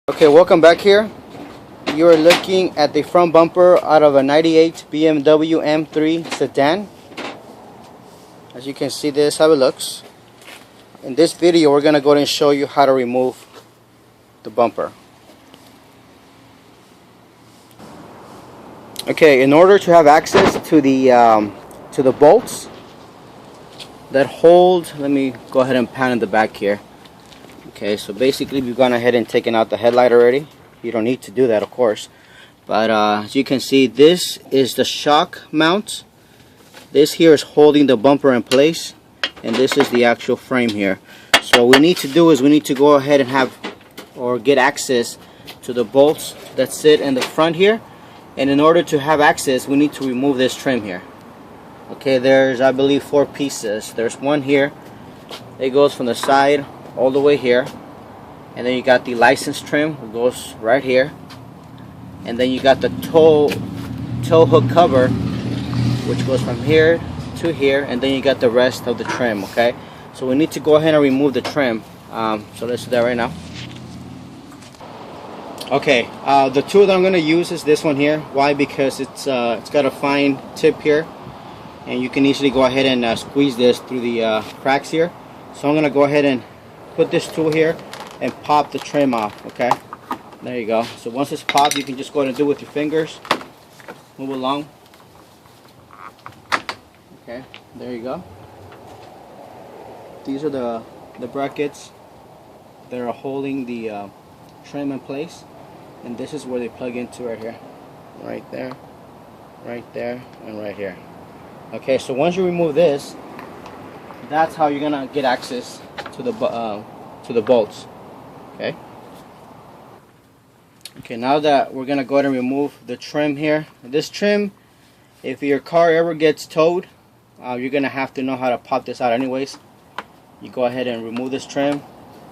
Okay, welcome back here. You are looking at the front bumper out of a 98 BMW M3 sedan. As you can see, this is how it looks. In this video, we're going to go ahead and show you how to remove the bumper. Okay, in order to have access to the bolts that hold, let me go ahead and pan in the back here. Okay, so basically we've gone ahead and taken out the headlight already. You don't need to do that, of course. But as you can see, this is the shock mount. This here is holding the bumper in place, and this is the actual frame here. So what we need to do is we need to go ahead and have or get access to the bolts that sit in the front here. And in order to have access, we need to remove this trim here. Okay, there's, I believe, 4 pieces. There's one here. It goes from the side all the way here, and then you got the license trim, it goes right here, and then you got the tow hook cover, which goes from here to here, and then you got the rest of the trim. Okay, so we need to go ahead and remove the trim. So let's do that right now. Okay, the tool that I'm going to use is this one here. Why? Because it's got a fine tip here, and you can easily go ahead and squeeze this through the cracks here. So I'm going to go ahead and put this tool here and pop the trim off. Okay, there you go. So once it's popped, you can just go ahead and do it with your fingers. Move along. Okay, there you go. These are the brackets that are holding the trim in place, and this is where they plug into right here, right there, and right here. Okay, so once you remove this, that's how you're gonna get access to the bolts. Okay, now that we're gonna go ahead and remove the trim here. This trim, if your car ever gets towed, you're gonna have to know how to pop this out anyways. You go ahead and remove this trim.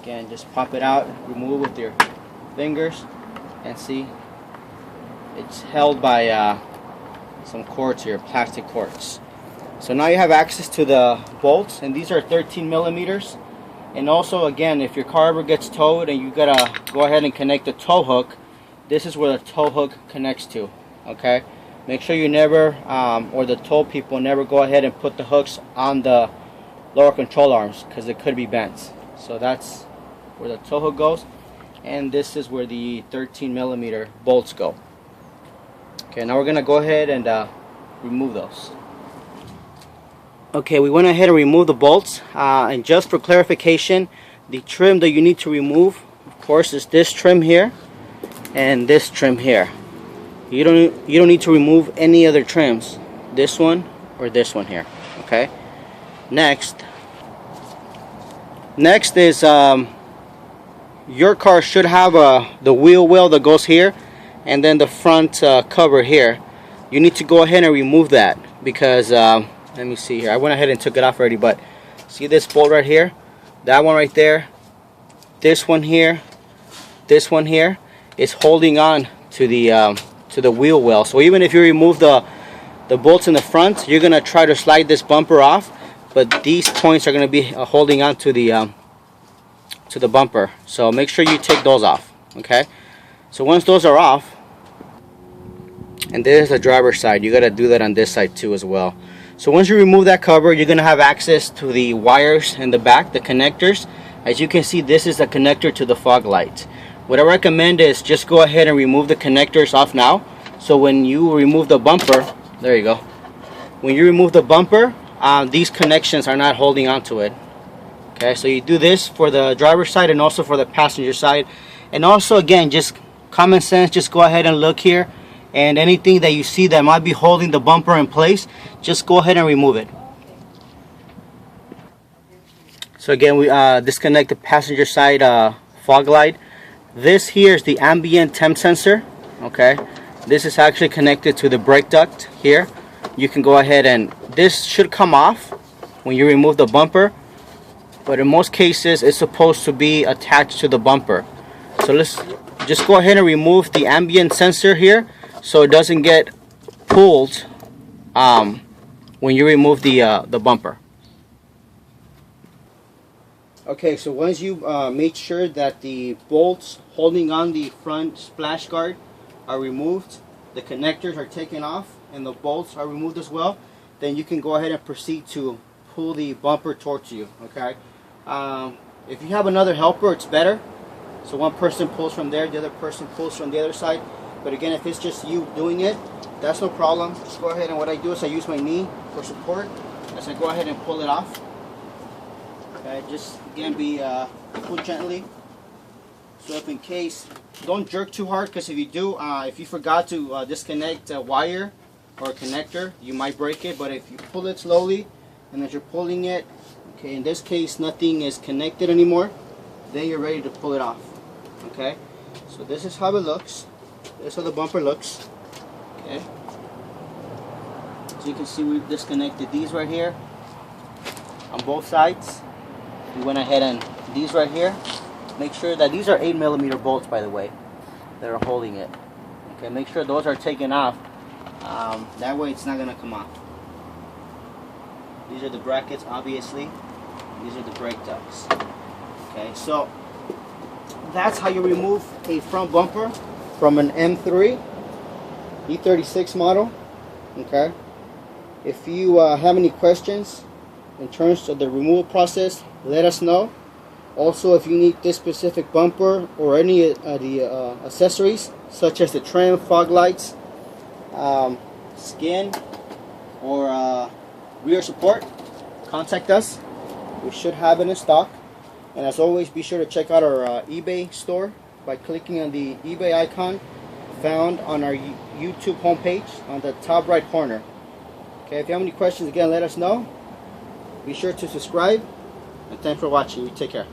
Again, just pop it out, remove it with your fingers, and see, it's held by some cords here, plastic cords. So now you have access to the bolts, and these are 13 millimeters. And also, again, if your car ever gets towed and you gotta go ahead and connect the tow hook, this is where the tow hook connects to. Okay, make sure you never, or the tow people never go ahead and put the hooks on the lower control arms, because it could be bent. So that's where the tow hook goes, and this is where the 13 millimeter bolts go. Okay, now we're gonna go ahead and remove those. Okay, we went ahead and removed the bolts, and just for clarification, the trim that you need to remove, of course, is this trim here and this trim here. You don't need to remove any other trims, this one or this one here. Okay, next is your car should have the wheel well that goes here, and then the front cover here. You need to go ahead and remove that, because let me see here. I went ahead and took it off already, but see this bolt right here? That one right there, this one here is holding on to the wheel well. So even if you remove the bolts in the front, you're gonna try to slide this bumper off, but these points are gonna be holding on to the bumper. So make sure you take those off. Okay. So once those are off, and there's the driver's side, you gotta do that on this side too as well. So once you remove that cover, you're gonna have access to the wires in the back, the connectors. As you can see, this is a connector to the fog light. What I recommend is just go ahead and remove the connectors off now. So when you remove the bumper, there you go. When you remove the bumper, these connections are not holding onto it. Okay, so you do this for the driver's side and also for the passenger side. And also, again, just common sense, just go ahead and look here. And anything that you see that might be holding the bumper in place, just go ahead and remove it. So again, we disconnect the passenger side fog light. This here is the ambient temp sensor. Okay, this is actually connected to the brake duct here. You can go ahead and this should come off when you remove the bumper, but in most cases it's supposed to be attached to the bumper. So let's just go ahead and remove the ambient sensor here, so it doesn't get pulled when you remove the bumper. Okay, so once you made sure that the bolts holding on the front splash guard are removed, the connectors are taken off, and the bolts are removed as well, then you can go ahead and proceed to pull the bumper towards you. Okay, if you have another helper, it's better. So one person pulls from there, the other person pulls from the other side. But again, if it's just you doing it, that's no problem. Just go ahead, and what I do is I use my knee for support as I go ahead and pull it off. Okay, just again pull gently. So if in case, don't jerk too hard, because if you do, if you forgot to disconnect a wire or a connector, you might break it. But if you pull it slowly, and as you're pulling it, okay, in this case nothing is connected anymore, then you're ready to pull it off. Okay, so this is how it looks. This is how the bumper looks. Okay, so you can see we've disconnected these right here on both sides. We went ahead and these right here, make sure that these are 8mm bolts, by the way, that are holding it. Okay, make sure those are taken off. That way it's not going to come off. These are the brackets, obviously. These are the brake ducts. Okay, so that's how you remove a front bumper from an M3 E36 model. Okay, if you have any questions in terms of the removal process, let us know. Also, if you need this specific bumper or any of the accessories, such as the trim, fog lights, skin, or rear support, contact us. We should have it in stock. And as always, be sure to check out our eBay store by clicking on the eBay icon found on our YouTube homepage on the top right corner. Okay, if you have any questions, again, let us know. Be sure to subscribe. And thanks for watching. You take care.